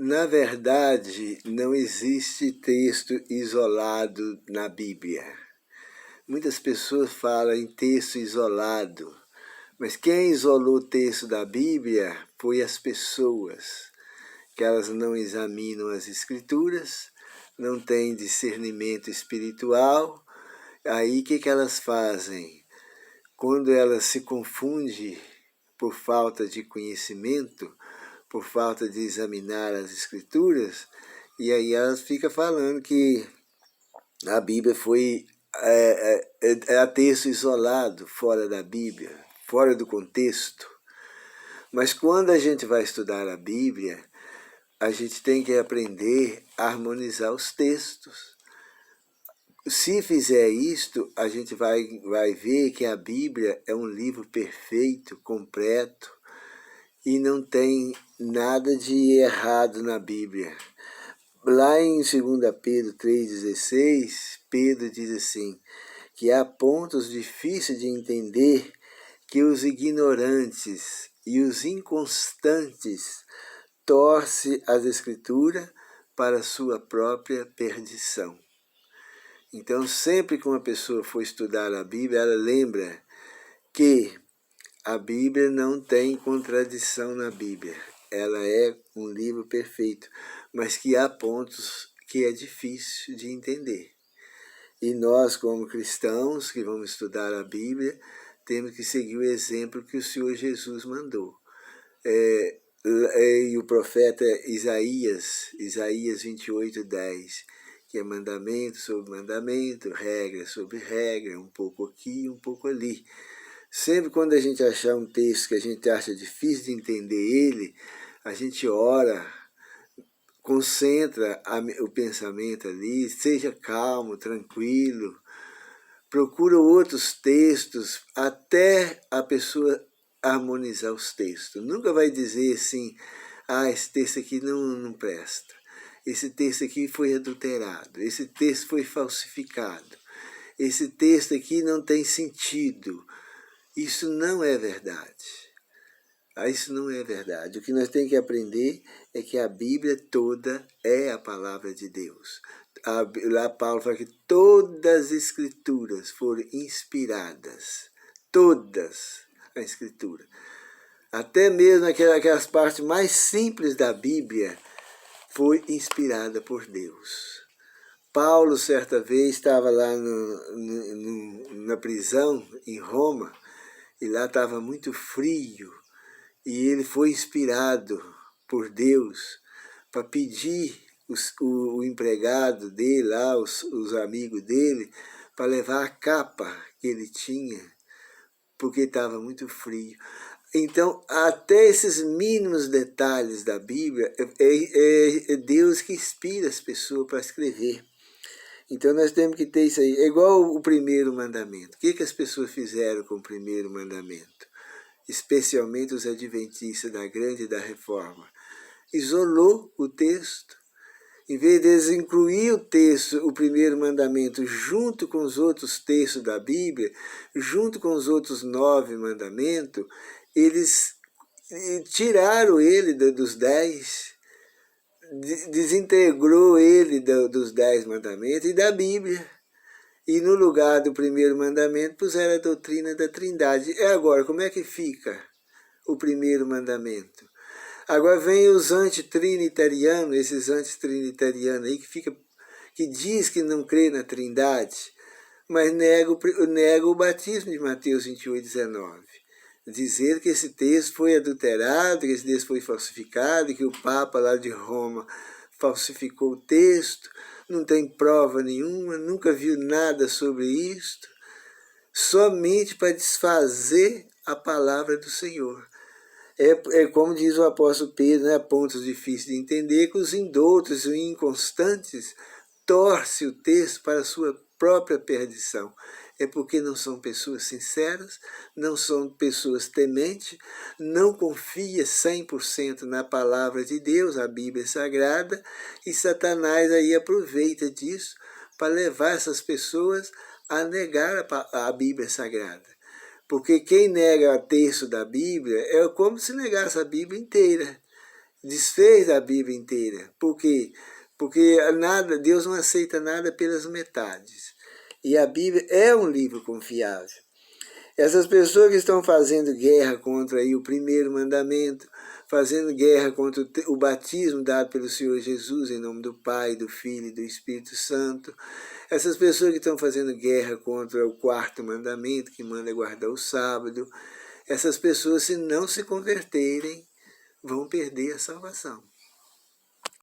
Na verdade, não existe texto isolado na Bíblia. Muitas pessoas falam em texto isolado, mas quem isolou o texto da Bíblia foi as pessoas, que elas não examinam as Escrituras, não têm discernimento espiritual. Aí o que elas fazem? Quando elas se confundem por falta de conhecimento, por falta de examinar as Escrituras, e aí elas ficam falando que a Bíblia foi a texto isolado, fora da Bíblia, fora do contexto. Mas quando a gente vai estudar a Bíblia, a gente tem que aprender a harmonizar os textos. Se fizer isto, a gente vai ver que a Bíblia é um livro perfeito, completo, e não tem nada de errado na Bíblia. Lá em 2 Pedro 3,16, Pedro diz assim, que há pontos difíceis de entender que os ignorantes e os inconstantes torcem as Escrituras para sua própria perdição. Então, sempre que uma pessoa for estudar a Bíblia, ela lembra que a Bíblia não tem contradição na Bíblia. Ela é um livro perfeito, mas que há pontos que é difícil de entender. E nós, como cristãos que vamos estudar a Bíblia, temos que seguir o exemplo que o Senhor Jesus mandou. E o profeta Isaías 28:10, que é mandamento sobre mandamento, regra sobre regra, um pouco aqui e um pouco ali. Sempre quando a gente achar um texto que a gente acha difícil de entender ele, a gente ora, concentra o pensamento ali, seja calmo, tranquilo, procura outros textos até a pessoa harmonizar os textos. Nunca vai dizer assim, esse texto aqui não presta, esse texto aqui foi adulterado, esse texto foi falsificado, esse texto aqui não tem sentido. Isso não é verdade. Isso não é verdade. O que nós temos que aprender é que a Bíblia toda é a palavra de Deus. Lá Paulo fala que todas as Escrituras foram inspiradas. Todas a Escritura. Até mesmo aquelas partes mais simples da Bíblia foi inspirada por Deus. Paulo, certa vez, estava lá na prisão, em Roma, e lá estava muito frio, e ele foi inspirado por Deus para pedir o empregado dele, lá, os amigos dele, para levar a capa que ele tinha, porque estava muito frio. Então, até esses mínimos detalhes da Bíblia, é Deus que inspira as pessoas para escrever. Então nós temos que ter isso aí. É igual o primeiro mandamento. O que as pessoas fizeram com o primeiro mandamento? Especialmente os adventistas da Grande e da Reforma. Isolou o texto. Em vez de eles incluir o texto, o primeiro mandamento, junto com os outros textos da Bíblia, junto com os outros 9 mandamentos, eles tiraram ele dos 10, desintegrou ele dos 10 mandamentos e da Bíblia. E no lugar do primeiro mandamento puseram a doutrina da Trindade. E agora, como é que fica o primeiro mandamento? Agora vem os antitrinitarianos, esses antitrinitarianos aí que diz que não crê na Trindade, mas nega o batismo de Mateus 28:19. Dizer que esse texto foi adulterado, que esse texto foi falsificado, que o Papa lá de Roma falsificou o texto, não tem prova nenhuma, nunca viu nada sobre isto, somente para desfazer a palavra do Senhor. É como diz o apóstolo Pedro, né, pontos difíceis de entender, que os indoutos e inconstantes torcem o texto para a sua própria perdição. É porque não são pessoas sinceras, não são pessoas tementes, não confiam 100% na palavra de Deus, a Bíblia Sagrada, e Satanás aí aproveita disso para levar essas pessoas a negar a Bíblia Sagrada. Porque quem nega o texto da Bíblia é como se negasse a Bíblia inteira. desfez a Bíblia inteira. Por quê? Porque Deus não aceita nada pelas metades. E a Bíblia é um livro confiável. Essas pessoas que estão fazendo guerra contra aí o primeiro mandamento, fazendo guerra contra o batismo dado pelo Senhor Jesus em nome do Pai, do Filho e do Espírito Santo, essas pessoas que estão fazendo guerra contra o quarto mandamento, que manda guardar o sábado, essas pessoas, se não se converterem, vão perder a salvação.